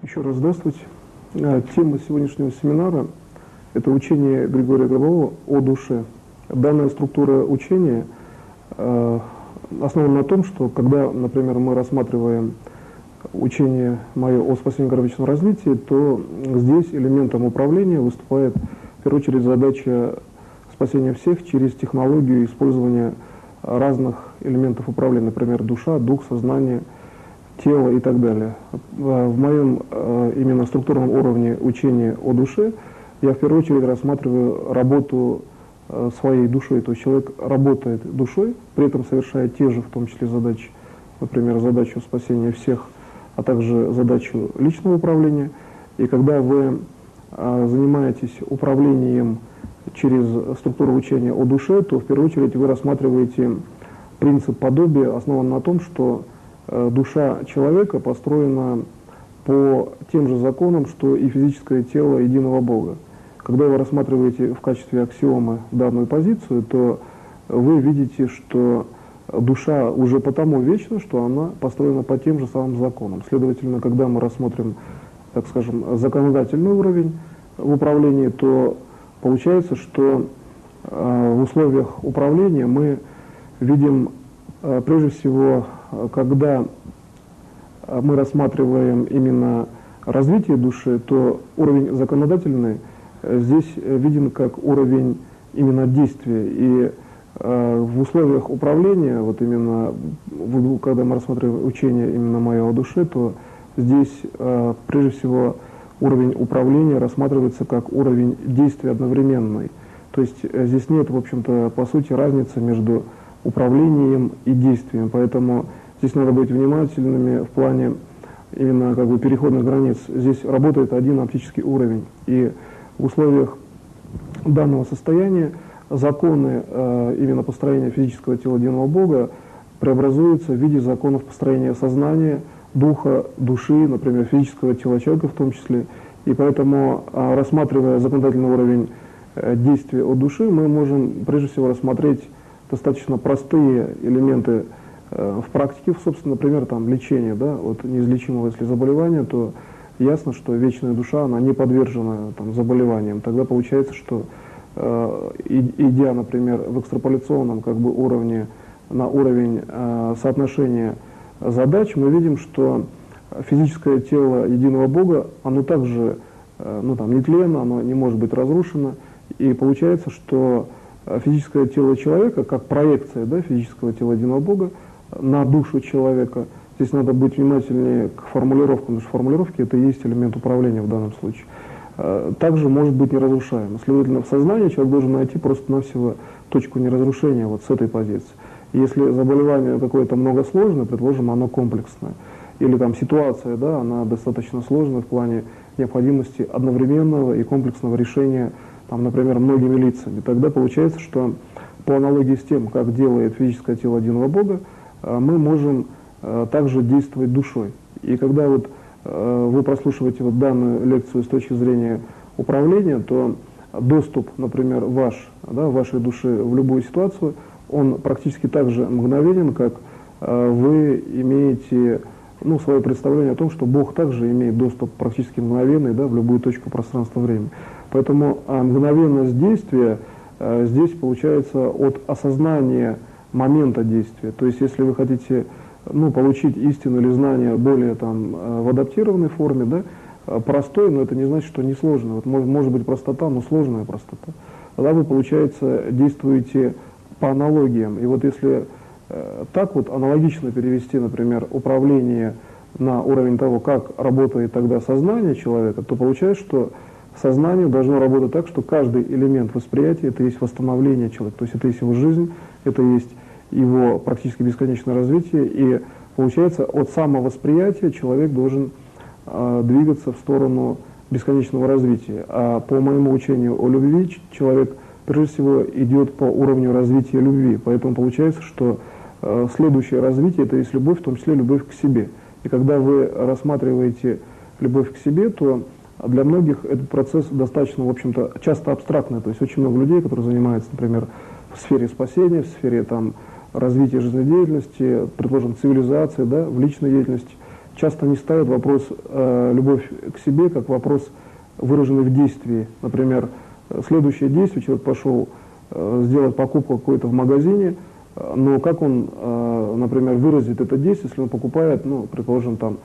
Еще раз здравствуйте. Тема сегодняшнего семинара – это учение Григория Гробового о душе. Данная структура учения основана на том, что когда, например, мы рассматриваем учение мое о спасении гармоничного развития, то здесь элементом управления выступает в первую очередь задача спасения всех через технологию использования разных элементов управления, например, душа, дух, сознание, тело и так далее. В моем именно структурном уровне учения о душе я в первую очередь рассматриваю работу своей душой, то есть человек работает душой, при этом совершая те же, в том числе, задачи, например, задачу спасения всех, а также задачу личного управления. И когда вы занимаетесь управлением через структуру учения о душе, то в первую очередь вы рассматриваете принцип подобия, основан на том, что душа человека построена по тем же законам, что и физическое тело единого Бога. Когда вы рассматриваете в качестве аксиомы данную позицию, то вы видите, что душа уже потому вечна, что она построена по тем же самым законам. Следовательно, когда мы рассмотрим, так скажем, законодательный уровень в управлении, то получается, что в условиях управления мы видим прежде всего, когда мы рассматриваем именно развитие души, то уровень законодательный здесь виден как уровень именно действия. И в условиях управления, вот именно когда мы рассматриваем учение именно мое о душе, то здесь прежде всего уровень управления рассматривается как уровень действия одновременный. То есть здесь нет, в общем-то, по сути, разницы между управлением и действием, поэтому здесь надо быть внимательными в плане именно как бы переходных границ. Здесь работает один оптический уровень, и в условиях данного состояния законы именно построения физического тела единого Бога преобразуются в виде законов построения сознания, духа, души, например, физического тела человека в том числе, и поэтому, рассматривая законодательный уровень действия от души, мы можем прежде всего рассмотреть достаточно простые элементы в практике, собственно, например, там, лечение, да, от неизлечимого, если заболевания, то ясно, что вечная душа, она не подвержена там, заболеваниям. Тогда получается, что идя, например, в экстраполяционном как бы, уровне, на уровень соотношения задач, мы видим, что физическое тело единого Бога, оно также нетленно, оно не может быть разрушено, и получается, что физическое тело человека, как проекция физического тела единого Бога на душу человека, здесь надо быть внимательнее к формулировкам, потому что формулировки это и есть элемент управления в данном случае, также может быть неразрушаемо. Следовательно, в сознании человек должен найти просто-навсего точку неразрушения вот с этой позиции. И если заболевание какое-то многосложное, предположим, оно комплексное, или там ситуация, да, она достаточно сложная в плане необходимости одновременного и комплексного решения, там, например, многими лицами, тогда получается, что по аналогии с тем, как делает физическое тело единого Бога, мы можем также действовать душой. И когда вот вы прослушиваете вот данную лекцию с точки зрения управления, то доступ, например, вашей души в любую ситуацию, он практически так же мгновенен, как вы имеете свое представление о том, что Бог также имеет доступ практически мгновенный в любую точку пространства-времени. Поэтому мгновенность действия здесь получается от осознания момента действия. То есть если вы хотите получить истину или знание более в адаптированной форме, простой, но это не значит, что несложно. Вот может быть простота, но сложная простота. Тогда вы, получается, действуете по аналогиям. И вот если так вот аналогично перевести, например, управление на уровень того, как работает тогда сознание человека, то получается, что сознание должно работать так, что каждый элемент восприятия – это есть восстановление человека, то есть это есть его жизнь, это есть его практически бесконечное развитие, и получается от самовосприятия человек должен двигаться в сторону бесконечного развития. А по моему учению о любви человек прежде всего идет по уровню развития любви, поэтому получается, что следующее развитие – это есть любовь, в том числе любовь к себе. И когда вы рассматриваете любовь к себе, то для многих этот процесс достаточно, в общем-то, часто абстрактный. То есть очень много людей, которые занимаются, например, в сфере спасения, в сфере развития жизнедеятельности, предположим, цивилизации, в личной деятельности, часто не ставят вопрос любовь к себе как вопрос, выраженный в действии. Например, следующее действие, человек пошел сделать покупку какую-то в магазине, но как он, например, выразит это действие, если он покупает, ну, предположим, там,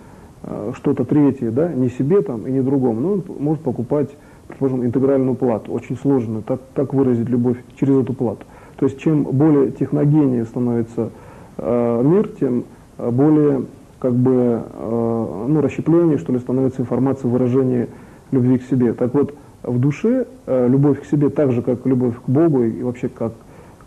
что-то третье, да, не себе там и не другому, но он может покупать, предположим, интегральную плату, очень сложную, так выразить любовь через эту плату. То есть чем более техногеннее становится мир, тем более как бы ну, расщепленнее, что ли, становится информация выражения любви к себе. Так вот, в душе любовь к себе, так же, как любовь к Богу и вообще как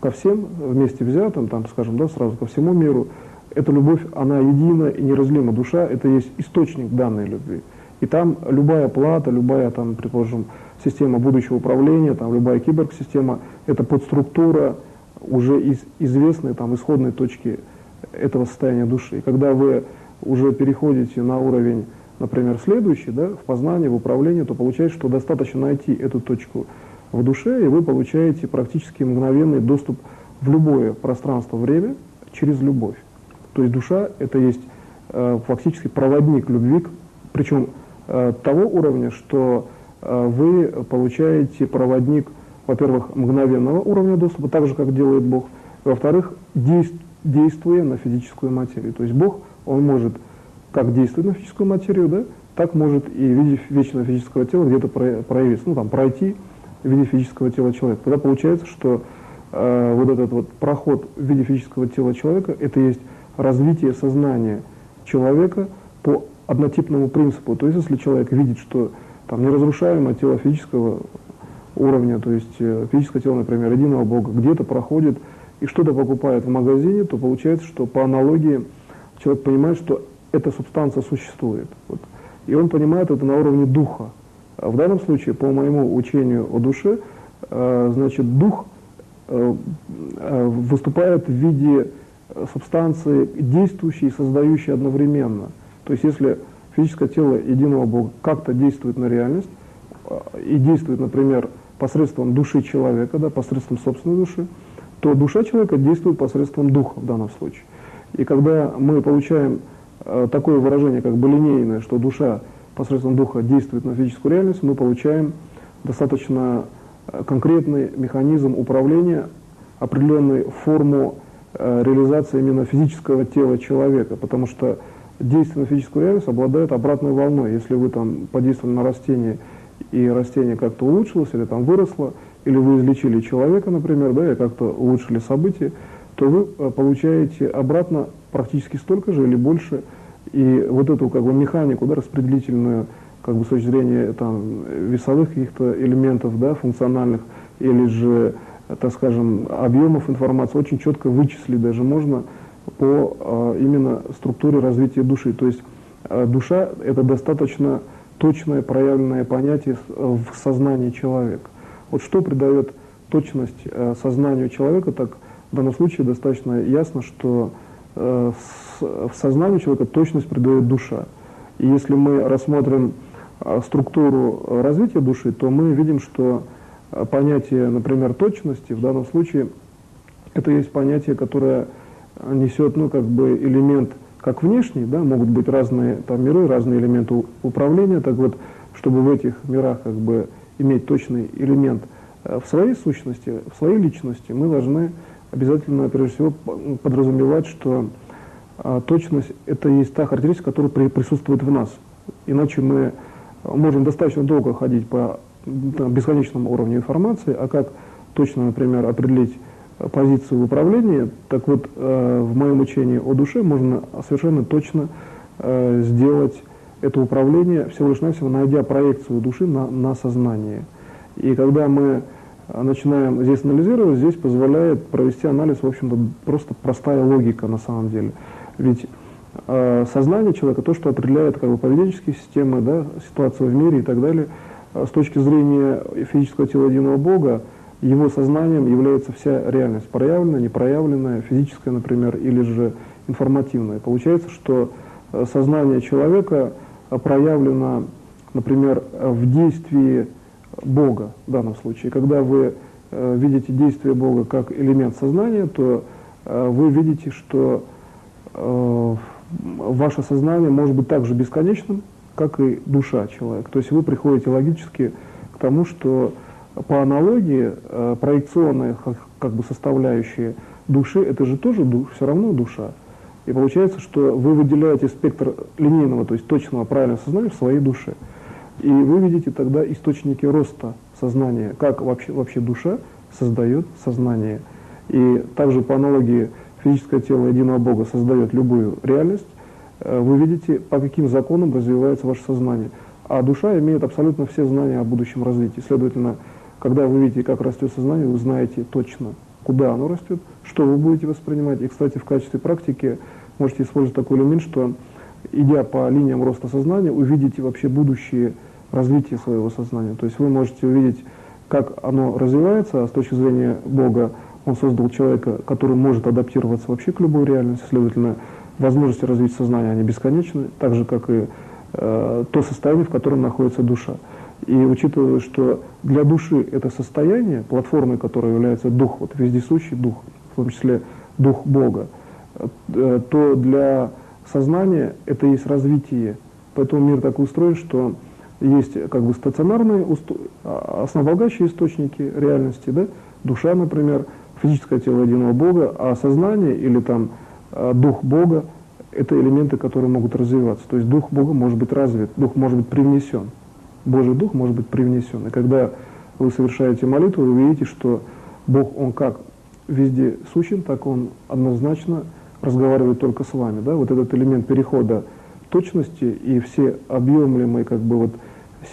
ко всем вместе взятым, там, скажем, да, сразу ко всему миру, эта любовь, она едина и неразделима. Душа – это есть источник данной любви. И там любая плата, любая, там, предположим, система будущего управления, там, любая киборг-система – это подструктура уже из известной там, исходной точки этого состояния души. И когда вы уже переходите на уровень, например, следующий, да, в познании, в управлении, то получается, что достаточно найти эту точку в душе, и вы получаете практически мгновенный доступ в любое пространство-время через любовь. То есть душа – это есть фактически проводник любви, причем того уровня, что вы получаете проводник, во-первых, мгновенного уровня доступа, так же, как делает Бог, во-вторых, действуя на физическую материю. То есть Бог, Он может как действовать на физическую материю, да, так может и в виде вечного физического тела где-то проявиться, ну там пройти в виде физического тела человека. Тогда получается, что вот этот вот проход в виде физического тела человека – это есть развитие сознания человека по однотипному принципу. То есть если человек видит, что там неразрушаемое тело физического уровня, то есть физическое тело, например, единого Бога, где-то проходит и что-то покупает в магазине, то получается, что по аналогии человек понимает, что эта субстанция существует. Вот. И он понимает это на уровне духа. А в данном случае, по моему учению о душе, значит, дух выступает в виде субстанции, действующей и создающей одновременно. То есть если физическое тело единого Бога как-то действует на реальность и действует, например, посредством души человека, да, посредством собственной души, то душа человека действует посредством духа в данном случае. И когда мы получаем такое выражение, как бы линейное, что душа посредством духа действует на физическую реальность, мы получаем достаточно конкретный механизм управления, определенную форму реализации именно физического тела человека, потому что действие на физическую реальность обладает обратной волной. Если вы там подействовали на растение, и растение как-то улучшилось, или там выросло, или вы излечили человека, например, да, и как-то улучшили события, то вы получаете обратно практически столько же или больше. И вот эту как бы механику, да, распределительную, как бы с точки зрения там, весовых каких-то элементов, да, функциональных, или же, так скажем, объемов информации, очень четко вычислить даже можно по именно структуре развития души. То есть душа – это достаточно точное проявленное понятие в сознании человека. Вот что придает точность сознанию человека, так в данном случае достаточно ясно, что в сознании человека точность придает душа. И если мы рассмотрим структуру развития души, то мы видим, что понятие, например, точности в данном случае это есть понятие, которое несет, ну, как бы элемент как внешний, да, могут быть разные там миры, разные элементы управления, так вот, чтобы в этих мирах как бы иметь точный элемент в своей сущности, в своей личности, мы должны обязательно, прежде всего, подразумевать, что точность – это есть та характеристика, которая присутствует в нас. Иначе мы можем достаточно долго ходить по бесконечному уровню информации, а как точно, например, определить позицию в управлении, так вот, в моем учении о душе можно совершенно точно сделать это управление, всего лишь навсего найдя проекцию души на сознание. И когда мы начинаем здесь анализировать, здесь позволяет провести анализ, в общем-то, просто простая логика на самом деле. Ведь сознание человека, то, что определяет как бы поведенческие системы, да, ситуацию в мире и так далее, с точки зрения физического тела единого Бога, его сознанием является вся реальность, проявленная, непроявленная, физическая, например, или же информативная. Получается, что сознание человека проявлено, например, в действии Бога в данном случае. Когда вы видите действие Бога как элемент сознания, то вы видите, что ваше сознание может быть так же бесконечным, как и душа человека. То есть вы приходите логически к тому, что по аналогии проекционные как бы составляющие души, это же тоже все равно душа. И получается, что вы выделяете спектр линейного, то есть точного правильного сознания в своей душе. И вы видите тогда источники роста сознания, как вообще душа создает сознание. И также по аналогии физическое тело единого Бога создает любую реальность, вы видите, по каким законам развивается ваше сознание. А душа имеет абсолютно все знания о будущем развитии. Следовательно, когда вы видите, как растет сознание, вы знаете точно, куда оно растет, что вы будете воспринимать. И, кстати, в качестве практики можете использовать такой элемент, что, идя по линиям роста сознания, увидите вообще будущее развитие своего сознания. То есть вы можете увидеть, как оно развивается, а с точки зрения Бога Он создал человека, который может адаптироваться вообще к любой реальности, следовательно, возможности развития сознания, они бесконечны, так же, как и то состояние, в котором находится душа. И учитывая, что для души это состояние, платформой которой является дух, вот вездесущий дух, в том числе дух Бога, то для сознания это есть развитие. Поэтому мир так устроен, что есть как бы стационарные, основополагающие источники реальности, да? Душа, например, физическое тело единого Бога, а сознание или там дух Бога — это элементы, которые могут развиваться. То есть дух Бога может быть развит, дух может быть привнесен. Божий дух может быть привнесен. И когда вы совершаете молитву, вы видите, что Бог, Он как везде сущен, так Он однозначно разговаривает только с вами. Да? Вот этот элемент перехода точности и все объемлемые как бы вот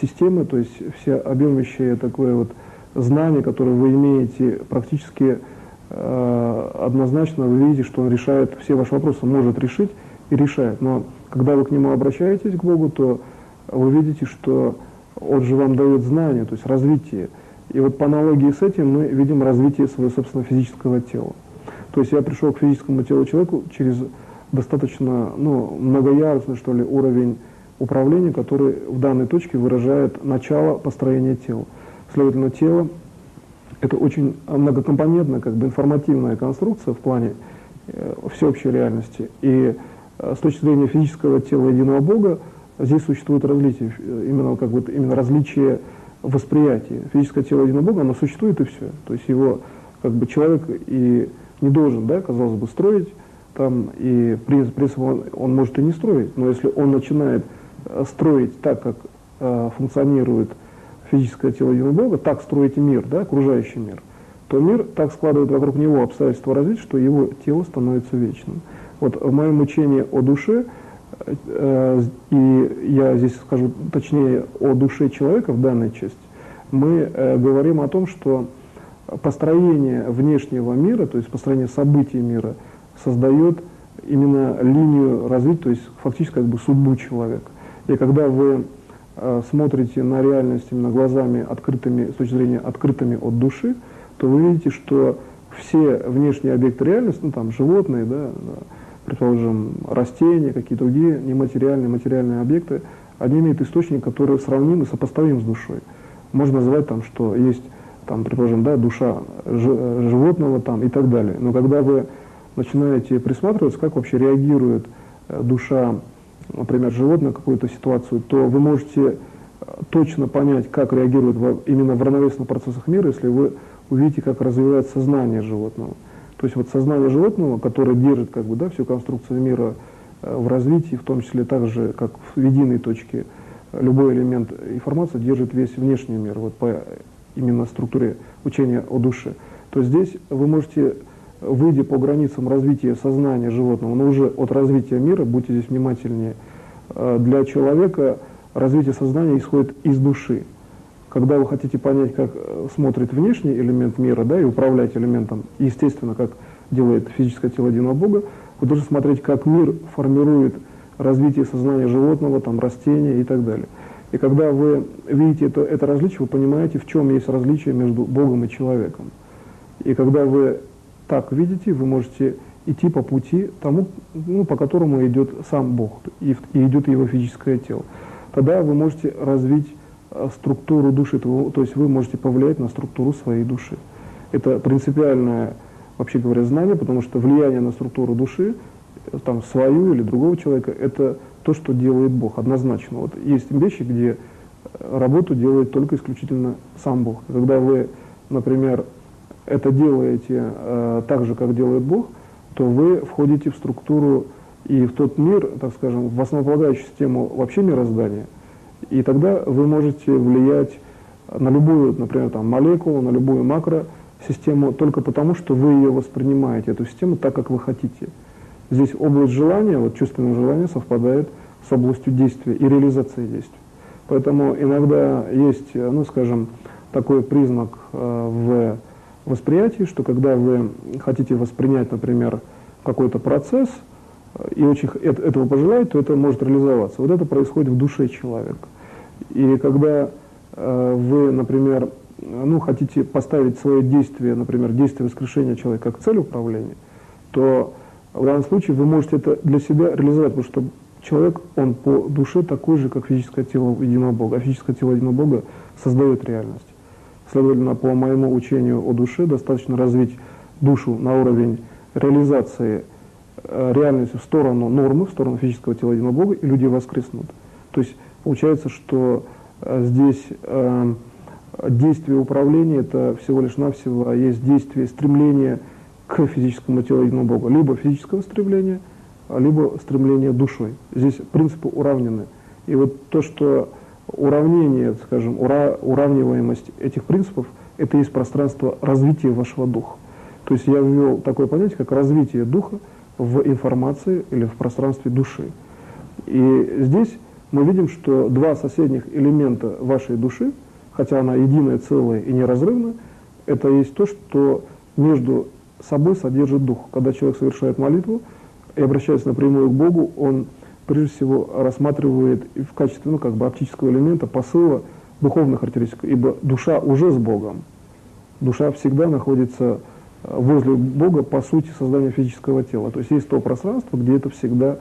системы, то есть все объемлющие такое вот знание, которое вы имеете практически однозначно, вы видите, что Он решает все ваши вопросы, может решить и решает. Но когда вы к Нему обращаетесь, к Богу, то вы видите, что Он же вам дает знания, то есть развитие. И вот по аналогии с этим мы видим развитие своего собственного физического тела. То есть я пришел к физическому телу человеку через достаточно многоярусный, что ли, уровень управления, который в данной точке выражает начало построения тела. Следовательно, тело — это очень многокомпонентная, как бы информативная конструкция в плане всеобщей реальности. И с точки зрения физического тела единого Бога здесь существует различие, именно различие восприятия. Физическое тело единого Бога, оно существует и все. То есть его как бы человек и не должен, да, казалось бы, строить там, и в принципе он может и не строить, но если он начинает строить так, как функционирует физическое тело единого Бога, так строить мир, да, окружающий мир, то мир так складывает вокруг него обстоятельства развития, что его тело становится вечным. Вот в моем учении о душе, и я здесь скажу точнее о душе человека в данной части, мы говорим о том, что построение внешнего мира, то есть построение событий мира, создает именно линию развития, то есть фактически как бы судьбу человека. И когда вы смотрите на реальность именно глазами открытыми, с точки зрения открытыми от души, то вы видите, что все внешние объекты реальности, ну там животные, да, предположим, растения, какие-то другие нематериальные, материальные объекты, они имеют источник, который сравним и сопоставим с душой. Можно назвать там, что есть, там, предположим, да, душа животного там, и так далее. Но когда вы начинаете присматриваться, как вообще реагирует душа, например, животное на какую-то ситуацию, то вы можете точно понять, как реагирует именно в равновесных процессах мира, если вы увидите, как развивается сознание животного. То есть вот сознание животного, которое держит как бы, да, всю конструкцию мира в развитии, в том числе так же, как в единой точке, любой элемент информации держит весь внешний мир, вот по именно структуре учения о душе. То здесь вы можете, выйдя по границам развития сознания животного, но уже от развития мира, будьте здесь внимательнее, для человека развитие сознания исходит из души. Когда вы хотите понять, как смотрит внешний элемент мира, да, и управлять элементом, естественно, как делает физическое тело единого Бога, вы должны смотреть, как мир формирует развитие сознания животного, там, растения и так далее. И когда вы видите это различие, вы понимаете, в чем есть различие между Богом и человеком. И когда вы так видите, вы можете идти по пути тому, по которому идет сам Бог, и идет его физическое тело. Тогда вы можете развить структуру души, то есть вы можете повлиять на структуру своей души. Это принципиальное, вообще говоря, знание, потому что влияние на структуру души там, свою или другого человека, это то, что делает Бог, однозначно. Вот есть вещи, где работу делает только исключительно сам Бог. Когда вы, например, это делаете так же, как делает Бог, то вы входите в структуру и в тот мир, так скажем, в основополагающую систему вообще мироздания, и тогда вы можете влиять на любую, например, там, молекулу, на любую макросистему только потому, что вы ее воспринимаете, эту систему, так, как вы хотите. Здесь область желания, вот чувственное желание совпадает с областью действия и реализации действий. Поэтому иногда есть, ну, скажем, такой признак в восприятии, что когда вы хотите воспринять, например, какой-то процесс, и очень этого пожелаете, то это может реализоваться. Вот это происходит в душе человека. И когда вы, например, ну, хотите поставить свое действие, например, действие воскрешения человека как цель управления, то в данном случае вы можете это для себя реализовать, потому что человек, он по душе такой же, как физическое тело единого Бога, а физическое тело единого Бога создает реальность. Следовательно, по моему учению о душе, достаточно развить душу на уровень реализации реальности в сторону нормы, в сторону физического тела единого Бога, и люди воскреснут. То есть получается, что здесь действие управления — это всего лишь навсего есть действие стремления к физическому телу единого Бога. Либо физического стремления, либо стремление душой. Здесь принципы уравнены. И вот то, что уравнение, скажем, уравниваемость этих принципов, это есть пространство развития вашего духа. То есть я ввел такое понятие, как развитие духа в информации или в пространстве души. И здесь мы видим, что два соседних элемента вашей души, хотя она единое целое и неразрывная, это есть то, что между собой содержит дух. Когда человек совершает молитву и обращается напрямую к Богу, он прежде всего рассматривает в качестве, ну, как бы оптического элемента посыла духовных характеристик, ибо душа уже с Богом. Душа всегда находится возле Бога по сути создания физического тела. То есть есть то пространство, где это всегда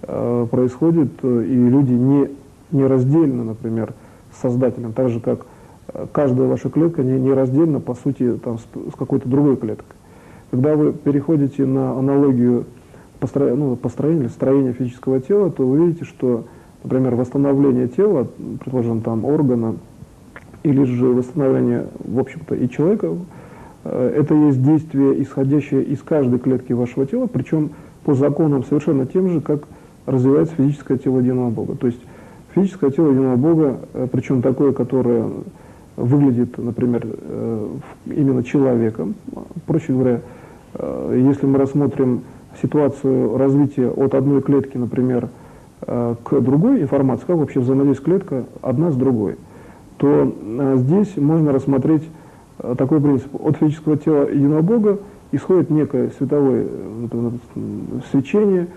происходит, и люди нераздельны, например, с Создателем, так же, как каждая ваша клетка нераздельна, по сути, там, с какой-то другой клеткой. Когда вы переходите на аналогию построения, строения физического тела, то вы видите, что, например, восстановление тела, предположим, там, органа, или же восстановление, в общем-то, и человека, это есть действие, исходящее из каждой клетки вашего тела, причем по законам совершенно тем же, как развивается физическое тело единого Бога. То есть физическое тело единого Бога, причем такое, которое выглядит, например, именно человеком. Проще говоря, если мы рассмотрим ситуацию развития от одной клетки, например, к другой информации, как вообще взаимодействует клетка одна с другой, то здесь можно рассмотреть такой принцип. От физического тела единого Бога исходит некое световое свечение,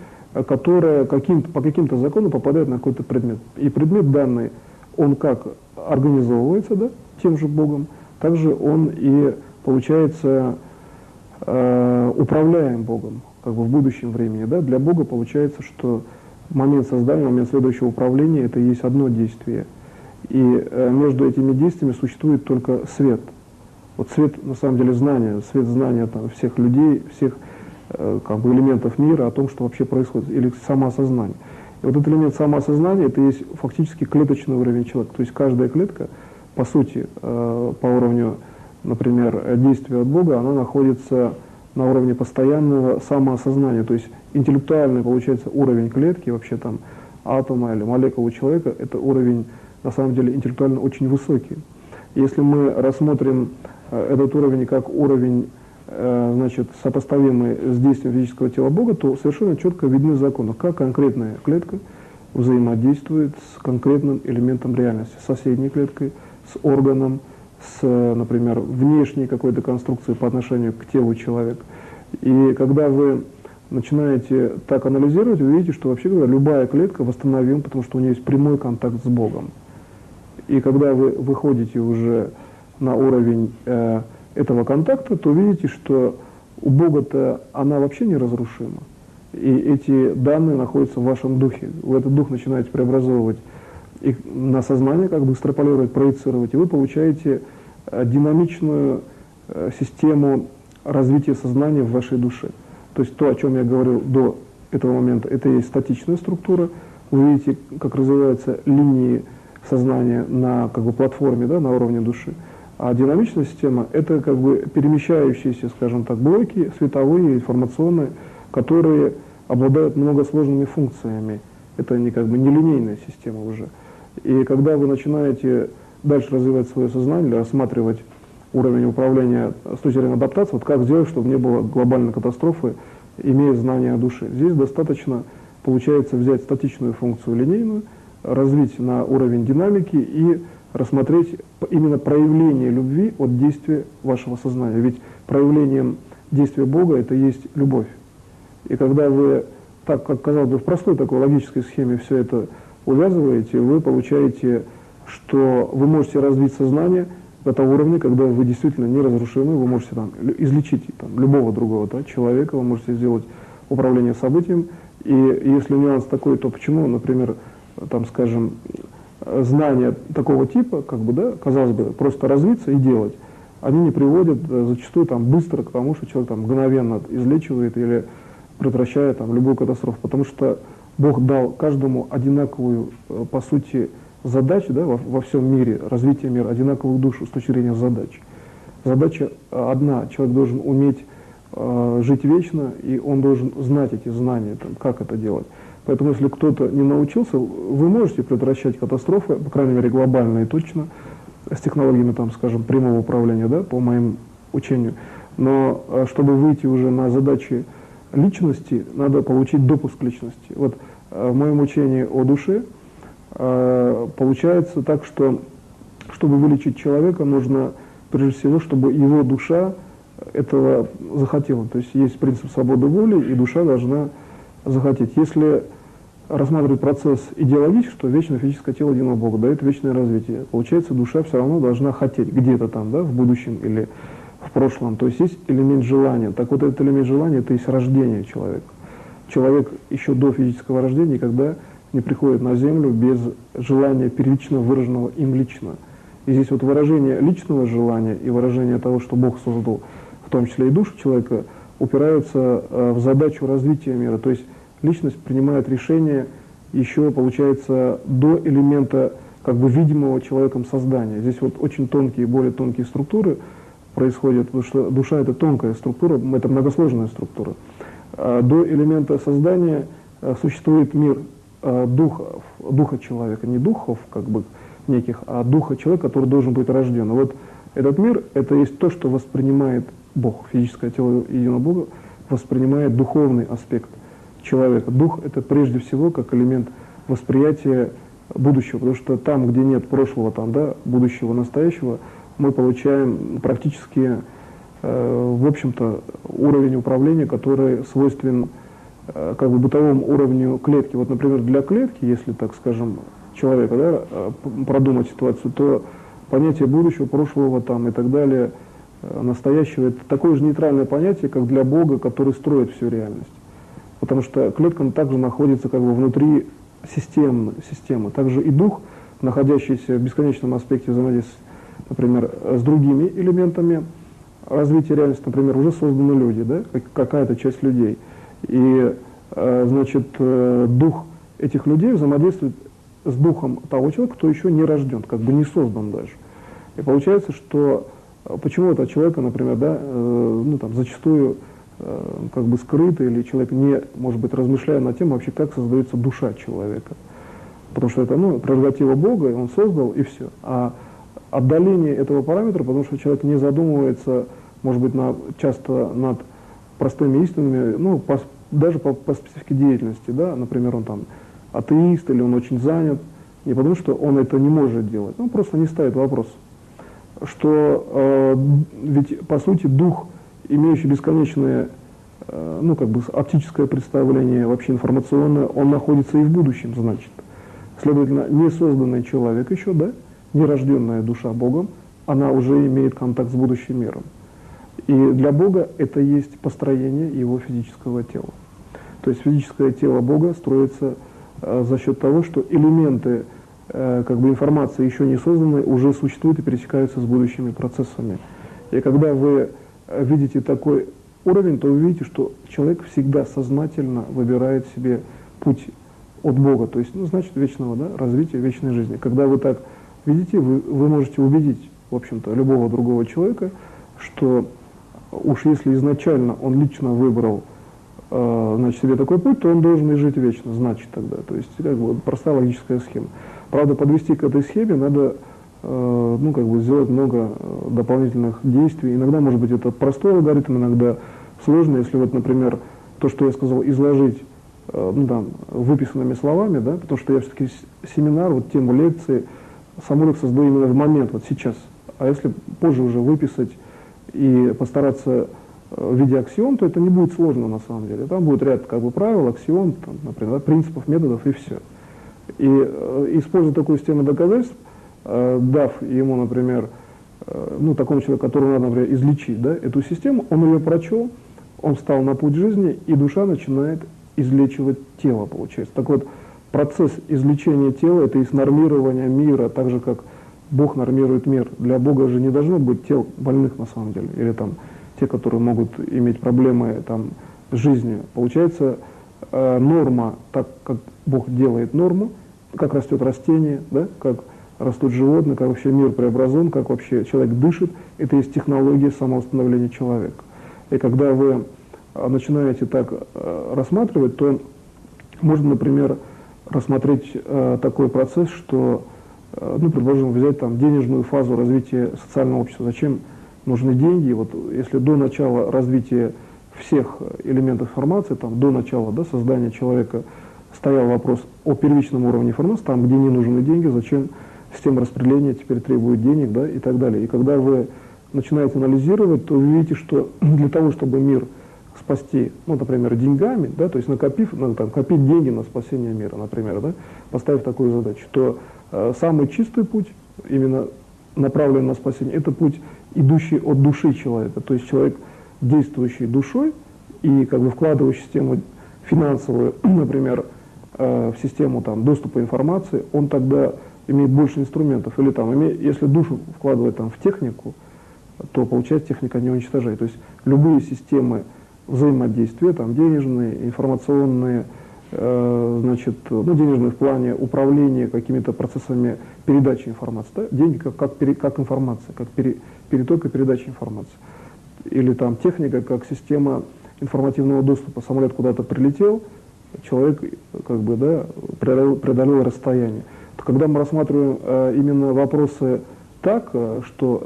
которое по каким-то законам попадает на какой-то предмет. И предмет данный, он как организовывается, да, тем же Богом, также он и получается управляем Богом, как бы в будущем времени. Да? Для Бога получается, что момент создания, момент следующего управления — это и есть одно действие. И между этими действиями существует только свет. Вот свет, на самом деле, знания, свет знания там, всех людей, всех как бы элементов мира о том, что вообще происходит, или самоосознание. И вот этот элемент самоосознания — это есть фактически клеточный уровень человека. То есть каждая клетка, по сути, по уровню, например, действия от Бога, она находится на уровне постоянного самоосознания. То есть интеллектуальный, получается, уровень клетки, вообще там атома или молекулы человека, это уровень, на самом деле, интеллектуально очень высокий. Если мы рассмотрим этот уровень как уровень, значит, сопоставимый с действием физического тела Бога, то совершенно четко видны законы, как конкретная клетка взаимодействует с конкретным элементом реальности, с соседней клеткой, с органом, с, например, внешней какой-то конструкцией по отношению к телу человека. И когда вы начинаете так анализировать, вы видите, что вообще говоря, любая клетка восстановима, потому что у нее есть прямой контакт с Богом. И когда вы выходите уже на уровень этого контакта, то видите, что у Бога-то она вообще неразрушима. И эти данные находятся в вашем духе. Вы этот дух начинаете преобразовывать и на сознание, как бы экстраполировать, проецировать, и вы получаете динамичную систему развития сознания в вашей душе. То есть то, о чем я говорил до этого момента, это и есть статичная структура. Вы видите, как развиваются линии сознания на как бы платформе, да, на уровне души. А динамичная система – это как бы перемещающиеся, скажем так, блоки световые, информационные, которые обладают многосложными функциями. Это не как бы не линейная система уже. И когда вы начинаете дальше развивать свое сознание, или рассматривать уровень управления с точки зрения адаптации, вот как сделать, чтобы не было глобальной катастрофы, имея знания о душе. Здесь достаточно, получается, взять статичную функцию линейную, развить на уровень динамики и рассмотреть именно проявление любви от действия вашего сознания. Ведь проявлением действия Бога это и есть любовь. И когда вы, так как казалось бы, в простой такой логической схеме все это увязываете, вы получаете, что вы можете развить сознание до того уровня, когда вы действительно неразрушимы, вы можете там излечить там, любого другого человека, вы можете сделать управление событием. И если нюанс такой, то почему, например, там, скажем, знания такого типа, как бы, да, казалось бы, просто развиться и делать, они не приводят зачастую там, быстро к тому, что человек там, мгновенно излечивает или предотвращает там, любую катастрофу, потому что Бог дал каждому одинаковую, по сути, задачу, да, во всем мире, развитие мира, одинаковую душу с точки зрения задач. Задача одна, человек должен уметь жить вечно, и он должен знать эти знания, там, как это делать. Поэтому, если кто-то не научился, вы можете предотвращать катастрофы, по крайней мере, глобально и точно, с технологиями, там, скажем, прямого управления, да, по моим учению. Но чтобы выйти уже на задачи личности, надо получить допуск к личности. Вот в моем учении о душе получается так, что чтобы вылечить человека, нужно прежде всего, чтобы его душа этого захотела. То есть есть принцип свободы воли, и душа должна захотеть. Если рассматривать процесс идеологически, что вечное физическое тело единого Бога дает вечное развитие. Получается, душа все равно должна хотеть где-то там, да, в будущем или в прошлом. То есть есть элемент желания. Так вот, этот элемент желания – это есть рождение человека. Человек еще до физического рождения никогда не приходит на землю без желания первично выраженного им лично. И здесь вот выражение личного желания и выражение того, что Бог создал, в том числе и душу человека, упираются в задачу развития мира. То есть личность принимает решение еще, получается, до элемента как бы видимого человеком создания. Здесь вот очень тонкие, более тонкие структуры происходят, потому что душа – это тонкая структура, это многосложная структура. До элемента создания существует мир духа человека, не духов как бы неких, а духа человека, который должен быть рожден. Вот этот мир – это есть то, что воспринимает Бог, физическое тело единого Бога, воспринимает духовный аспект человека. Дух – это прежде всего как элемент восприятия будущего, потому что там, где нет прошлого, там, да, будущего, настоящего, мы получаем практически, в общем-то, уровень управления, который свойствен как бы бытовому уровню клетки. Вот, например, для клетки, если, так скажем, человека, да, продумать ситуацию, то понятие будущего, прошлого там, и так далее, настоящего, это такое же нейтральное понятие, как для Бога, который строит всю реальность. Потому что клетка также находится как бы внутри системы. Также и дух, находящийся в бесконечном аспекте взаимодействия, например, с другими элементами развития реальности, например, уже созданы люди, да, какая-то часть людей. И, значит, дух этих людей взаимодействует с духом того человека, кто еще не рожден, как бы не создан даже. И получается, что почему этого человека, например, да, ну, там, зачастую как бы скрыто, или человек не, может быть, размышляя над тем, вообще, как создается душа человека. Потому что это, ну, прерогатива Бога, и он создал, и все. А отдаление этого параметра, потому что человек не задумывается, может быть, часто над простыми истинами, ну, даже по специфике деятельности, да, например, он там атеист, или он очень занят, не потому что он это не может делать, он просто не ставит вопрос, что ведь, по сути, дух, имеющий бесконечное, ну, как бы оптическое представление, вообще информационное, он находится и в будущем, значит. Следовательно, несозданный человек еще, да, нерожденная душа Богом, она уже имеет контакт с будущим миром. И для Бога это есть построение его физического тела. То есть физическое тело Бога строится за счет того, что элементы как бы информации еще не созданные уже существуют и пересекаются с будущими процессами. И когда вы видите такой уровень, то вы видите, что человек всегда сознательно выбирает себе путь от Бога, то есть, ну, значит, вечного, да, развития, вечной жизни. Когда вы так видите, вы можете убедить, в общем-то, любого другого человека, что уж если изначально он лично выбрал, значит, себе такой путь, то он должен и жить вечно, значит, тогда. То есть, как бы, простая логическая схема. Правда, подвести к этой схеме надо, ну, как бы, сделать много дополнительных действий. Иногда, может быть, это простой алгоритм, иногда сложно. Если вот, например, то, что я сказал, изложить, ну, там, выписанными словами, да, потому что я все-таки семинар, вот тему лекции, сам урок создаю именно в момент, вот сейчас. А если позже уже выписать и постараться в виде аксиом, то это не будет сложно на самом деле. Там будет ряд, как бы, правил, аксиом, там, например, принципов, методов и все. И используя такую систему доказательств, дав ему, например, ну, такому человеку, которого надо, например, излечить, да, эту систему, он ее прочел, он встал на путь жизни, и душа начинает излечивать тело, получается. Так вот, процесс излечения тела — это из нормирования мира, так же, как Бог нормирует мир. Для Бога же не должно быть тел больных на самом деле, или там те, которые могут иметь проблемы там с жизнью. Получается, норма, так как Бог делает норму, как растет растение, да, как растут животные, как вообще мир преобразован, как вообще человек дышит, это есть технология самовосстановления человека. И когда вы начинаете так рассматривать, то можно, например, рассмотреть такой процесс, что, ну, предположим, взять там денежную фазу развития социального общества. Зачем нужны деньги? Вот если до начала развития всех элементов информации, там, до начала, да, создания человека стоял вопрос о первичном уровне информации, там, где не нужны деньги, зачем система распределения теперь требует денег, да, и так далее. И когда вы начинаете анализировать, то вы видите, что для того, чтобы мир спасти, ну, например, деньгами, да, то есть накопив, надо там копить деньги на спасение мира, например, да, поставив такую задачу, то самый чистый путь, именно направленный на спасение, это путь, идущий от души человека, то есть человек, действующий душой и как бы вкладывающий в систему финансовую, например, в систему там доступа информации, он тогда имеет больше инструментов, или там, если душу вкладывать там в технику, то получается техника не уничтожает. То есть любые системы взаимодействия, там денежные, информационные, значит, ну, денежные в плане управления какими-то процессами передачи информации. Да? Деньги как информация, как переток и передача информации. Или там техника как система информативного доступа. Самолет куда-то прилетел, человек как бы, да, преодолел расстояние. То когда мы рассматриваем именно вопросы так, что,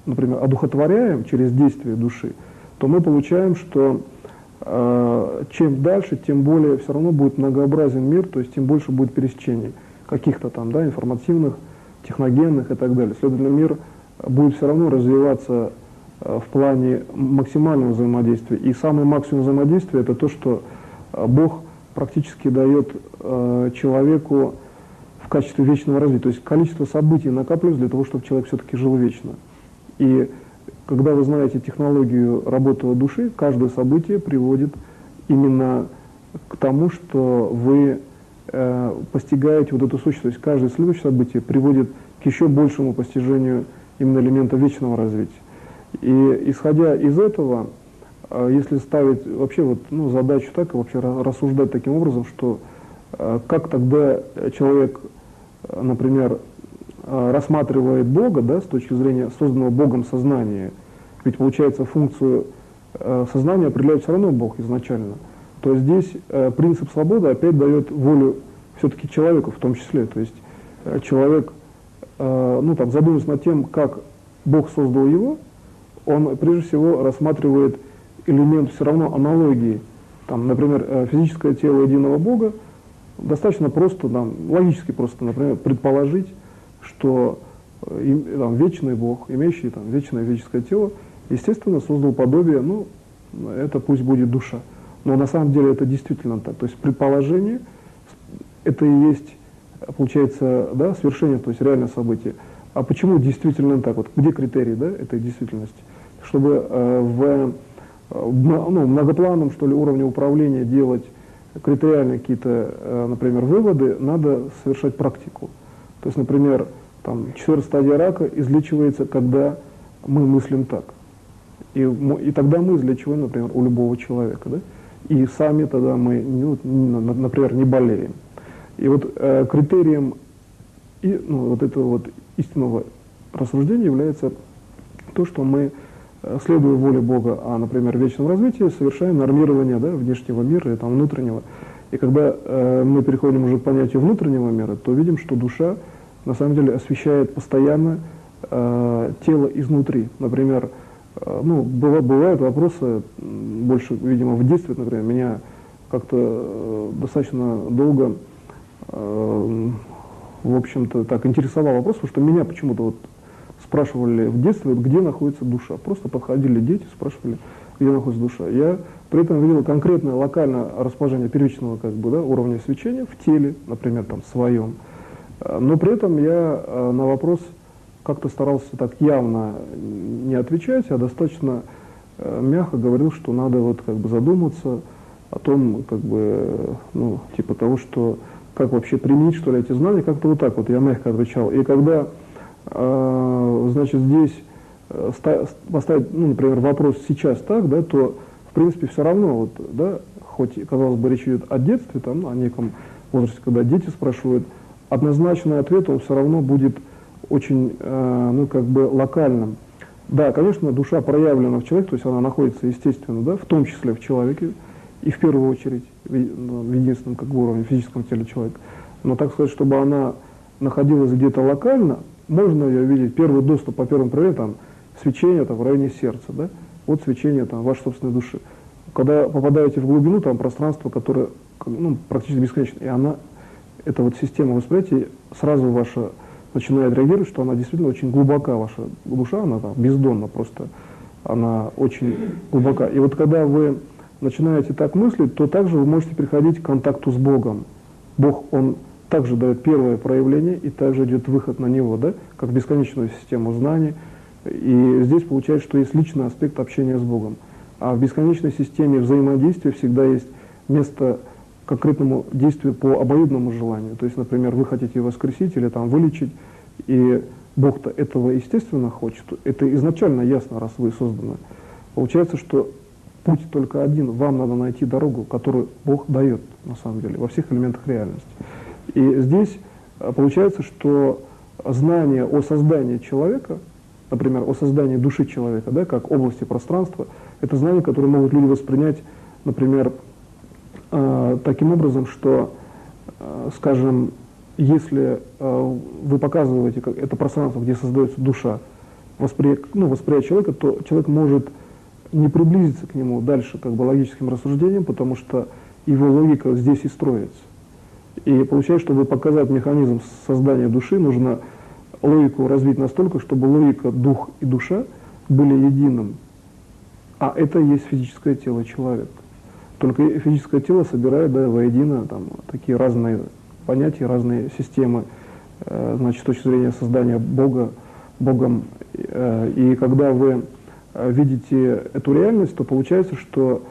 например, одухотворяем через действие души, то мы получаем, что чем дальше, тем более все равно будет многообразен мир, то есть тем больше будет пересечений каких-то там, да, информативных, техногенных и так далее. Следовательно, мир будет все равно развиваться в плане максимального взаимодействия. И самый максимум взаимодействия — это то, что Бог практически дает человеку в качестве вечного развития. То есть количество событий накапливается для того, чтобы человек все-таки жил вечно. И когда вы знаете технологию работы души, каждое событие приводит именно к тому, что вы постигаете вот эту сущность. То есть каждое следующее событие приводит к еще большему постижению именно элемента вечного развития. И исходя из этого, если ставить вообще вот, ну, задачу так, и вообще рассуждать таким образом, что как тогда человек, например, рассматривает Бога, да, с точки зрения созданного Богом сознания, ведь получается функцию сознания определяет все равно Бог изначально, то здесь принцип свободы опять дает волю все-таки человеку в том числе. То есть человек, ну, там, задумываясь над тем, как Бог создал его, он прежде всего рассматривает элемент все равно аналогии. Там, например, физическое тело единого Бога достаточно просто, там, логически просто, например, предположить, что там, вечный Бог, имеющий там, вечное физическое тело, естественно, создал подобие, ну, это пусть будет душа. Но на самом деле это действительно так. То есть предположение, это и есть, получается, да, свершение, то есть реальное событие. А почему действительно так? Вот где критерий, да, этой действительности? Чтобы в многоплановом, что ли, уровне управления делать критериальные какие-то, например, выводы, надо совершать практику. То есть, например, там, 4-я стадия рака излечивается, когда мы мыслим так. И тогда мы излечиваем, например, у любого человека, да? И сами тогда мы, например, не болеем. И вот критерием вот этого вот истинного рассуждения является то, что мы, следуя воле Бога, например, в вечном развитии, совершаем нормирование, да, внешнего мира и там, внутреннего. И когда мы переходим уже к понятию внутреннего мира, то видим, что душа на самом деле освещает постоянно тело изнутри. Например, бывают вопросы, больше, видимо, в детстве, например, меня как-то достаточно долго, в общем-то, так интересовал вопрос, потому что меня почему-то вот спрашивали в детстве, где находится душа. Просто подходили дети, спрашивали, где находится душа. Я при этом видел конкретное локальное расположение первичного уровня свечения в теле, например, там, своем. Но при этом я на вопрос как-то старался так явно не отвечать, а достаточно мягко говорил, что надо задуматься о том, типа того, что как вообще применить, что ли, эти знания, как-то вот так вот я мягко отвечал. И когда, здесь поставить, например, вопрос сейчас так, да, то, в принципе, все равно, хоть, казалось бы, речь идет о детстве, там, о неком возрасте, когда дети спрашивают, однозначный ответ, он все равно будет очень, локальным. Да, конечно, душа проявлена в человеке, то есть она находится, естественно, да, в том числе в человеке, и в первую очередь в единственном уровне, физическом теле человека. Но так сказать, чтобы она находилась где-то локально, можно ее видеть, первый доступ по первым проверкам, свечение в районе сердца, да, вот свечение вашей собственной души. Когда попадаете в глубину, там пространство, которое практически бесконечно, и эта вот система восприятия сразу ваша начинает реагировать, что она действительно очень глубока, ваша душа, она там бездонна просто, она очень глубока. И вот когда вы начинаете так мыслить, то также вы можете приходить к контакту с Богом. Бог, Он также дает первое проявление, и также идет выход на него, да, как бесконечную систему знаний. И здесь получается, что есть личный аспект общения с Богом. А в бесконечной системе взаимодействия всегда есть место конкретному действию по обоюдному желанию. То есть, например, вы хотите воскресить или там вылечить, и Бог-то этого естественно хочет. Это изначально ясно, раз вы созданы. Получается, что путь только один. Вам надо найти дорогу, которую Бог дает, на самом деле, во всех элементах реальности. И здесь получается, что знание о создании человека, например, о создании души человека, да, как области пространства, это знание, которое могут люди воспринять, например, таким образом, что, скажем, если вы показываете это пространство, где создается душа, восприятие человека, то человек может не приблизиться к нему дальше логическим рассуждением, потому что его логика здесь и строится. И получается, чтобы показать механизм создания души, нужно логику развить настолько, чтобы логика, дух и душа были единым. А это и есть физическое тело человека. Только физическое тело собирает воедино такие разные понятия, разные системы, с точки зрения создания Богом. И когда вы видите эту реальность, то получается, что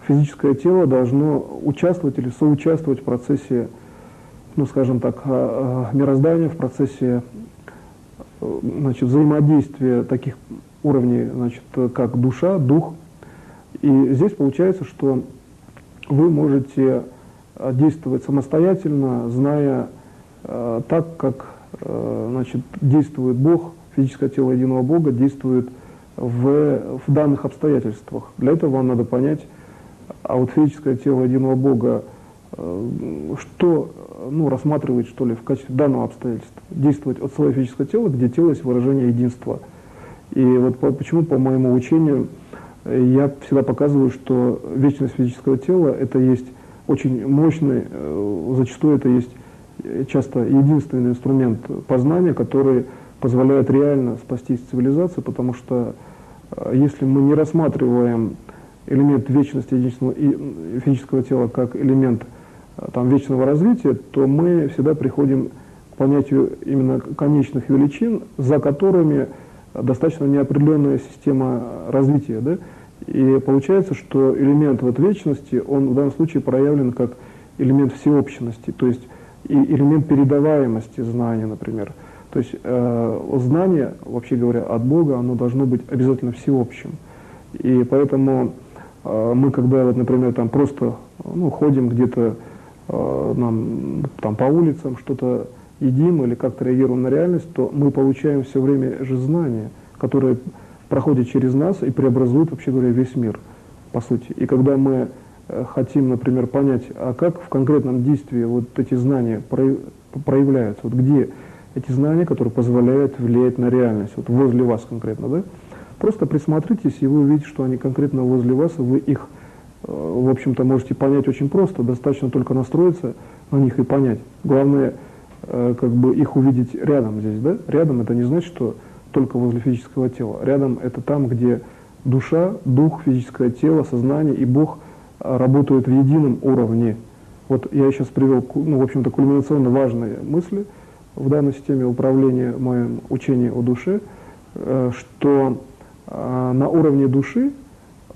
физическое тело должно участвовать или соучаствовать в процессе, скажем так, мироздания, в процессе взаимодействия таких уровней, как душа, дух. И здесь получается, что вы можете действовать самостоятельно, зная так, как действует Бог, физическое тело единого Бога действует в данных обстоятельствах. Для этого вам надо понять, а вот физическое тело единого Бога, что рассматривает, что ли, в качестве данного обстоятельства. Действовать от своего физического тела, где тело есть выражение единства. И вот почему, по моему учению, я всегда показываю, что вечность физического тела – это есть очень мощный, зачастую это есть часто единственный инструмент познания, который позволяет реально спастись цивилизации, потому что если мы не рассматриваем элемент вечности физического тела как элемент вечного развития, то мы всегда приходим к понятию именно конечных величин, за которыми достаточно неопределенная система развития. Да? И получается, что элемент вечности, он в данном случае проявлен как элемент всеобщности, то есть и элемент передаваемости знания, например. То есть знание, вообще говоря, от Бога, оно должно быть обязательно всеобщим. И поэтому мы, когда, вот, например, там просто ходим где-то там по улицам, что-то едим или как-то реагируем на реальность, то мы получаем все время же знания, которые проходят через нас и преобразуют, вообще говоря, весь мир, по сути. И когда мы хотим, например, понять, а как в конкретном действии вот эти знания проявляются, вот где эти знания, которые позволяют влиять на реальность, вот возле вас конкретно, да? Просто присмотритесь, и вы увидите, что они конкретно возле вас, и вы их, в общем-то, можете понять очень просто, достаточно только настроиться на них и понять. Главное, как бы их увидеть рядом здесь, да? Рядом это не значит, что только возле физического тела. Рядом это там, где душа, дух, физическое тело, сознание и Бог работают в едином уровне. Вот я сейчас привел, в общем-то, кульминационно важные мысли в данной системе управления, в моем учении о душе, что на уровне души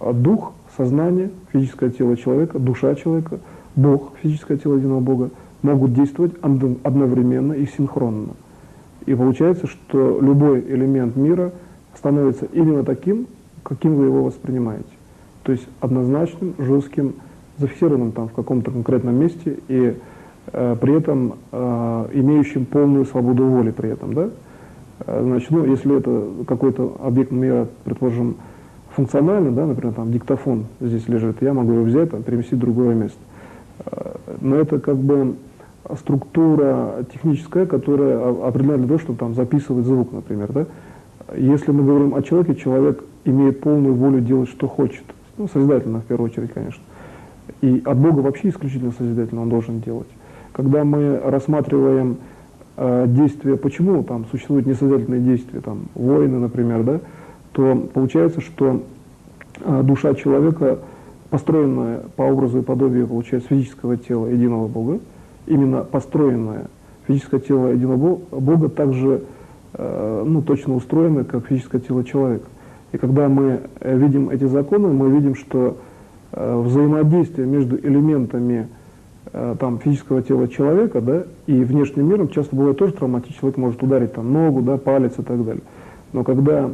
дух, сознание, физическое тело человека, душа человека, Бог, физическое тело единого Бога, могут действовать одновременно и синхронно. И получается, что любой элемент мира становится именно таким, каким вы его воспринимаете. То есть однозначным, жестким, зафиксированным там в каком-то конкретном месте и при этом имеющим полную свободу воли при этом, да? Значит, если это какой-то объект мира, предположим, функциональный, да, например, там диктофон здесь лежит, я могу его взять, там, переместить в другое место. Но это как бы структура техническая, которая определена для того, чтобы там записывать звук, например, да? Если мы говорим о человеке, человек имеет полную волю делать, что хочет. Созидательно, в первую очередь, конечно. И от Бога вообще исключительно созидательно он должен делать. Когда мы рассматриваем действия, почему там существуют несозидательные действия, там, войны, например, да, то получается, что душа человека, построенная по образу и подобию, получается, физического тела единого Бога, именно построенное физическое тело единого Бога также точно устроено, как физическое тело человека. И когда мы видим эти законы, мы видим, что взаимодействие между элементами там, физического тела человека, да, и внешним миром часто бывает тоже травматично. Человек может ударить там, ногу, да, палец и так далее. Но когда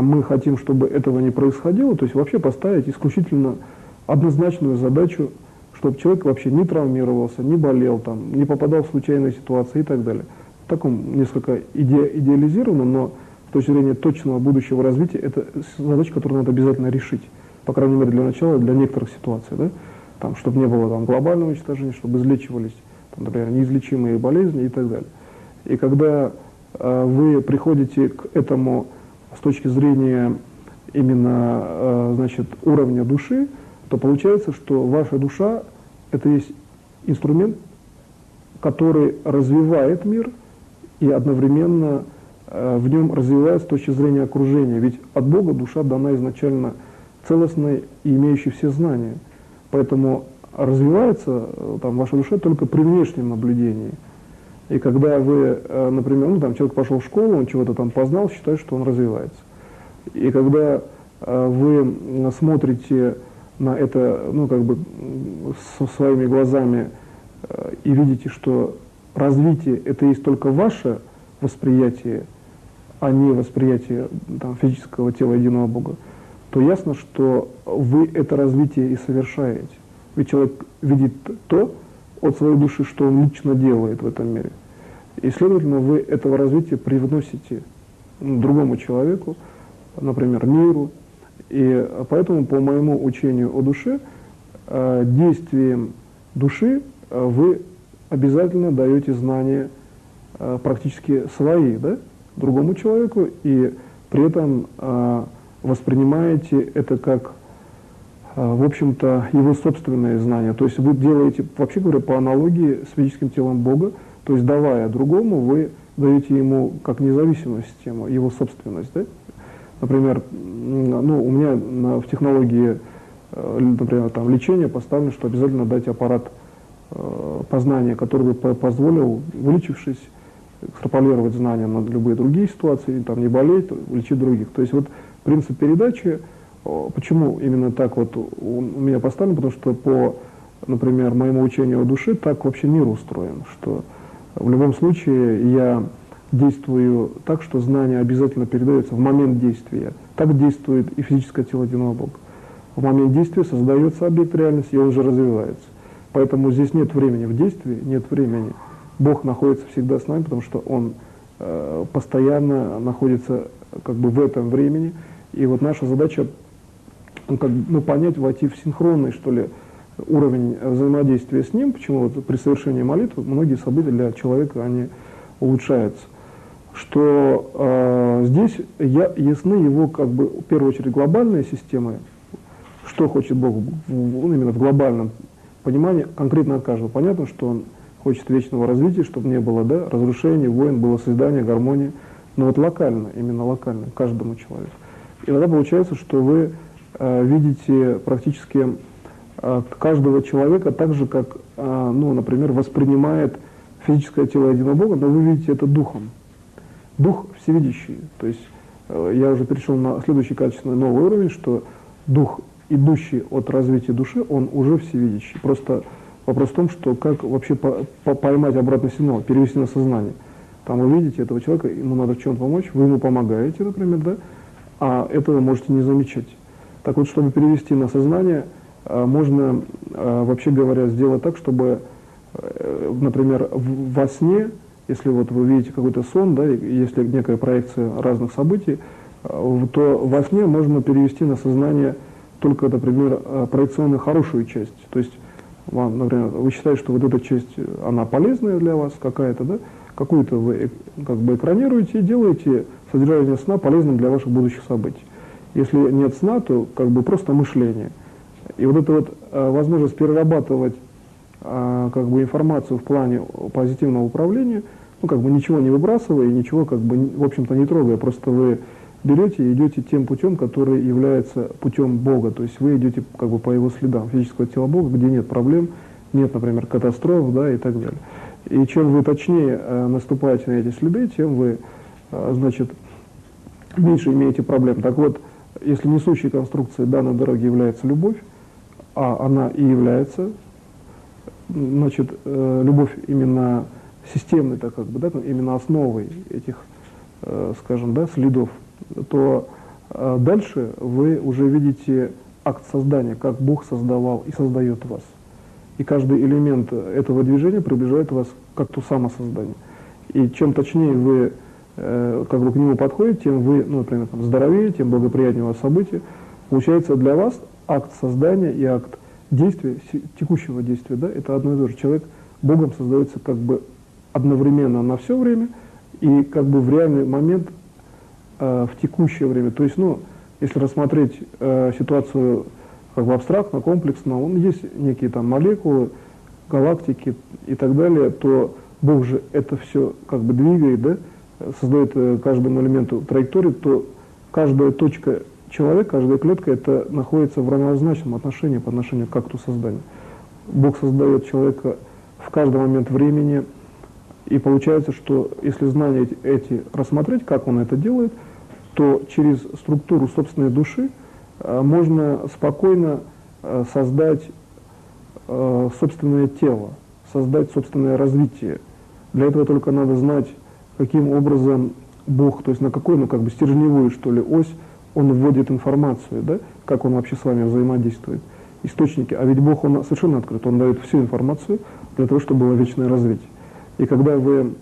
мы хотим, чтобы этого не происходило, то есть вообще поставить исключительно однозначную задачу, чтобы человек вообще не травмировался, не болел, там, не попадал в случайные ситуации и так далее. В таком несколько идеализированном, но с точки зрения точного будущего развития, это задача, которую надо обязательно решить. По крайней мере, для начала, для некоторых ситуаций, да? Там, чтобы не было там, глобального уничтожения, чтобы излечивались, там, например, неизлечимые болезни и так далее. И когда вы приходите к этому с точки зрения именно значит, уровня души, то получается, что ваша душа – это есть инструмент, который развивает мир и одновременно в нем развивается с точки зрения окружения. Ведь от Бога душа дана изначально целостной и имеющей все знания. Поэтому развивается там, ваша душа только при внешнем наблюдении. И когда вы, например, там, человек пошел в школу, он чего-то там познал, считает, что он развивается. И когда вы смотрите на это, как бы своими глазами и видите, что развитие – это есть только ваше восприятие, а не восприятие там, физического тела единого Бога, то ясно, что вы это развитие и совершаете. Ведь человек видит то от своей души, что он лично делает в этом мире. И, следовательно, вы этого развития привносите другому человеку, например, миру. И поэтому, по моему учению о душе, действием души вы обязательно даете знания практически свои, да, другому человеку, и при этом воспринимаете это как, в общем-то, его собственные знания. То есть вы делаете, вообще говоря, по аналогии с физическим телом Бога, то есть давая другому, вы даете ему как независимую систему, его собственность. Да? Например, у меня в технологии, например, там, лечения поставлено, что обязательно дать аппарат познания, который бы позволил, вылечившись, экстраполировать знания на любые другие ситуации, там, не болеть, лечить других. То есть вот принцип передачи, почему именно так вот у меня поставлен, потому что по, например, моему учению о душе так вообще мир устроен, что в любом случае я действую так, что знание обязательно передается в момент действия. Так действует и физическое тело единого Бога. В момент действия создается объект реальности, и он уже развивается. Поэтому здесь нет времени в действии, нет времени. Бог находится всегда с нами, потому что Он постоянно находится как бы в этом времени. И вот наша задача понять, войти в синхронный, что ли, уровень взаимодействия с Ним. Почему вот при совершении молитвы многие события для человека они улучшаются. Что здесь ясны его, как бы, в первую очередь, глобальные системы, что хочет Бог именно в глобальном понимании, конкретно от каждого. Понятно, что Он хочет вечного развития, чтобы не было разрушений, войн, было создание, гармония. Но вот локально, именно локально, каждому человеку. И тогда получается, что вы видите практически каждого человека так же, как, например, воспринимает физическое тело единого Бога, но вы видите это духом. Дух всевидящий. То есть я уже перешел на следующий качественный новый уровень, что дух, идущий от развития души, он уже всевидящий. Просто вопрос в том, что как вообще поймать обратный сигнал, перевести на сознание. Там вы видите этого человека, ему надо в чем-то помочь, вы ему помогаете, например, да, а этого можете не замечать. Так вот, чтобы перевести на сознание, можно, вообще говоря, сделать так, чтобы, например, во сне, если вот вы видите какой-то сон, да, если некая проекция разных событий, то во сне можно перевести на сознание только, например, проекционную хорошую часть. То есть, вам, например, вы считаете, что вот эта часть, она полезная для вас какая-то, да, какую-то вы как бы экранируете и делаете содержание сна полезным для ваших будущих событий. Если нет сна, то как бы просто мышление. И вот эта вот возможность перерабатывать как бы информацию в плане позитивного управления, как бы ничего не выбрасывая, ничего как бы в общем-то не трогая, просто вы берете и идете тем путем, который является путем Бога, то есть вы идете как бы по его следам физического тела Бога, где нет проблем, нет, например, катастроф, да, и так далее. И чем вы точнее наступаете на эти следы, тем вы, значит, меньше имеете проблем. Так вот, если несущей конструкцией данной дороги является любовь, а она и является, значит, любовь именно системной, так как бы, да, именно основой этих, скажем, да, следов, то дальше вы уже видите акт создания, как Бог создавал и создает вас. И каждый элемент этого движения приближает вас к акту самосоздания. И чем точнее вы как бы к нему подходите, тем вы, например, здоровее, тем благоприятнее у вас события. Получается, для вас акт создания и акт действия, текущего действия, да, это одно и то же. Человек Богом создается как бы одновременно на все время и как бы в реальный момент в текущее время. То есть, если рассмотреть ситуацию как бы абстрактно, комплексно, есть некие там молекулы, галактики и так далее, то Бог же это все как бы двигает, да, создает каждому элементу траекторию, то каждая точка человека, каждая клетка, это находится в равнозначном отношении по отношению к акту создания. Бог создает человека в каждый момент времени, и получается, что если знания эти рассмотреть, как он это делает, то через структуру собственной души можно спокойно создать собственное тело, создать собственное развитие. Для этого только надо знать, каким образом Бог, то есть на какой, как бы стержневую, что ли, ось он вводит информацию, да, как он вообще с вами взаимодействует. Источники, а ведь Бог, он совершенно открыт, он дает всю информацию для того, чтобы было вечное развитие. И когда вы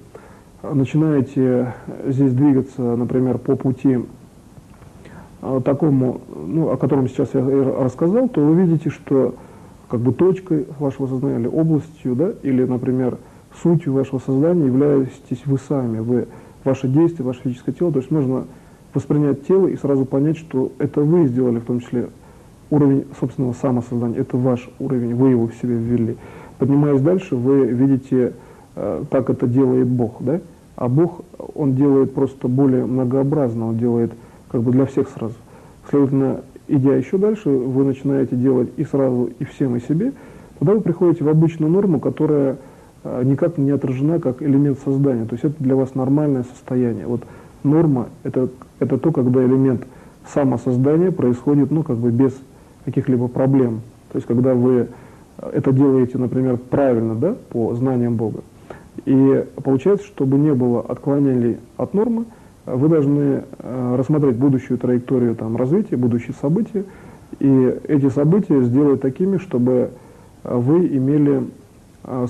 начинаете здесь двигаться, например, по пути такому, о котором сейчас я рассказал, то вы видите, что как бы точкой вашего сознания или областью, да, или, например, сутью вашего сознания являетесь вы сами, вы, ваше действие, ваше физическое тело. То есть можно воспринять тело и сразу понять, что это вы сделали, в том числе уровень собственного самосоздания, это ваш уровень, вы его в себе ввели. Поднимаясь дальше, вы видите, как это делает Бог, да? А Бог, он делает просто более многообразно, он делает как бы для всех сразу. Следовательно, идя еще дальше, вы начинаете делать и сразу, и всем, и себе, тогда вы приходите в обычную норму, которая никак не отражена как элемент создания. То есть это для вас нормальное состояние. Вот норма это то, когда элемент самосоздания происходит, как бы без каких-либо проблем. То есть когда вы это делаете, например, правильно, да, по знаниям Бога. И получается, чтобы не было отклонений от нормы, вы должны рассмотреть будущую траекторию там, развития, будущие события, и эти события сделать такими, чтобы вы имели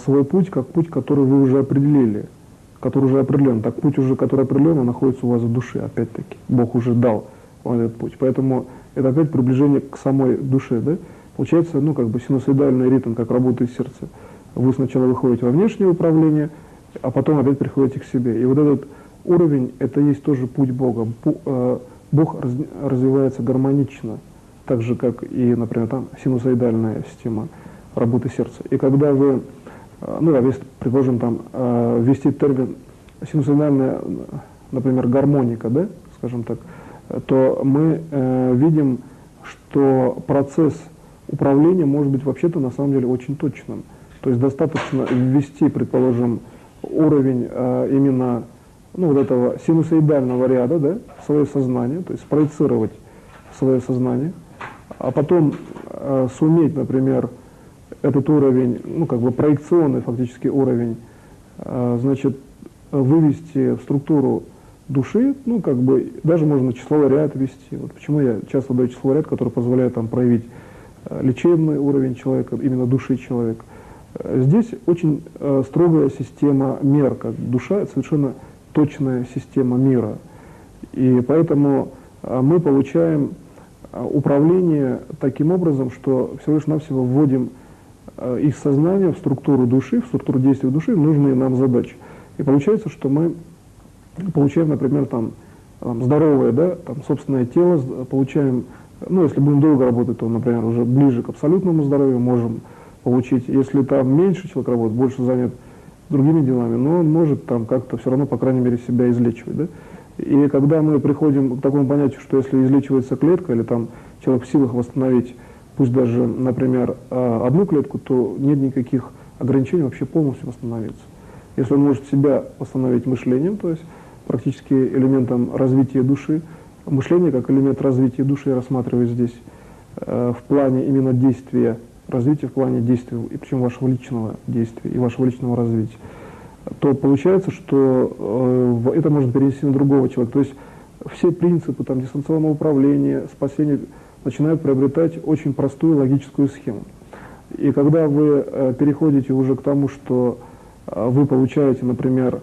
свой путь, как путь, который вы уже определили, который уже определен. Так путь, уже, который определен, находится у вас в душе, опять-таки. Бог уже дал вам этот путь. Поэтому это опять приближение к самой душе. Да? Получается, ну, как бы синусоидальный ритм, как работает сердце. Вы сначала выходите во внешнее управление, а потом опять приходите к себе. И вот этот уровень, это есть тоже путь Бога. Бог развивается гармонично, так же, как и, например, там синусоидальная система работы сердца. И когда вы, ну, если, предположим, там, ввести термин синусоидальная, например, гармоника, да, скажем так, то мы видим, что процесс управления может быть вообще-то на самом деле очень точным. То есть достаточно ввести, предположим, уровень именно, ну, вот этого синусоидального ряда, да, в свое сознание, то есть спроецировать свое сознание, а потом суметь, например, этот уровень, ну, как бы проекционный фактически уровень, значит, вывести в структуру души, ну, как бы, даже можно числовой ряд ввести. Вот почему я часто даю числовой ряд, который позволяет там проявить лечебный уровень человека, именно души человека. Здесь очень строгая система мер, как душа, это совершенно точная система мира. И поэтому мы получаем управление таким образом, что всего лишь навсего вводим их сознание в структуру души, в структуру действия души, нужные нам задачи. И получается, что мы получаем, например, там здоровое, да, там, собственное тело, получаем, ну, если будем долго работать, то, например, уже ближе к абсолютному здоровью можем получить. Если там меньше человек работает, больше занят другими делами, но он может там как-то все равно, по крайней мере, себя излечивать. Да? И когда мы приходим к такому понятию, что если излечивается клетка, или там человек в силах восстановить, пусть даже, например, одну клетку, то нет никаких ограничений вообще полностью восстановиться. Если он может себя восстановить мышлением, то есть практически элементом развития души, мышление как элемент развития души я рассматриваю здесь в плане именно действия, развития в плане действия, и причем вашего личного действия и вашего личного развития, то получается, что это можно перенести на другого человека. То есть все принципы там, дистанционного управления, спасения начинают приобретать очень простую логическую схему. И когда вы переходите уже к тому, что вы получаете, например,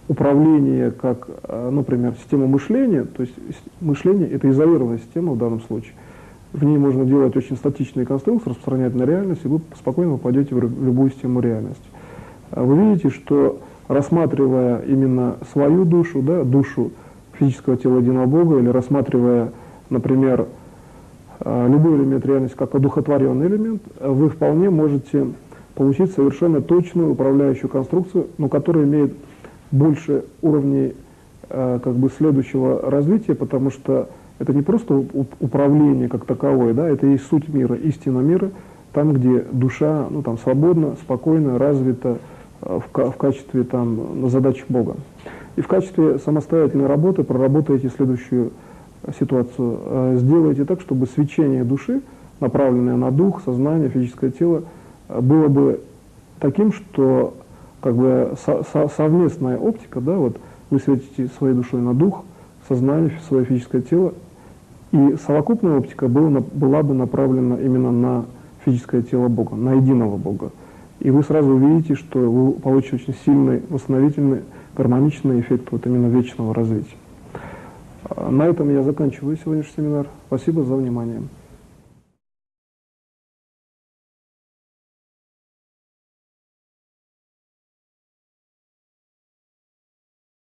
управление как, например, систему мышления, то есть мышление – это изолированная система в данном случае. В ней можно делать очень статичные конструкции, распространять на реальность, и вы спокойно попадете в любую систему реальности. Вы видите, что рассматривая именно свою душу, да, душу физического тела единого Бога, или рассматривая, например, любой элемент реальности как одухотворенный элемент, вы вполне можете получить совершенно точную управляющую конструкцию, но которая имеет больше уровней как бы следующего развития, потому что это не просто управление как таковое, да, это и есть суть мира, истина мира, там, где душа, ну, там, свободна, спокойно, развита в качестве там, задач Бога. И в качестве самостоятельной работы проработаете следующую ситуацию. Сделайте так, чтобы свечение души, направленное на дух, сознание, физическое тело, было бы таким, что как бы совместная оптика, да, вот вы светите своей душой на дух, сознание, свое физическое тело, и совокупная оптика была бы направлена именно на физическое тело Бога, на единого Бога. И вы сразу увидите, что вы получите очень сильный, восстановительный, гармоничный эффект вот именно вечного развития. На этом я заканчиваю сегодняшний семинар. Спасибо за внимание.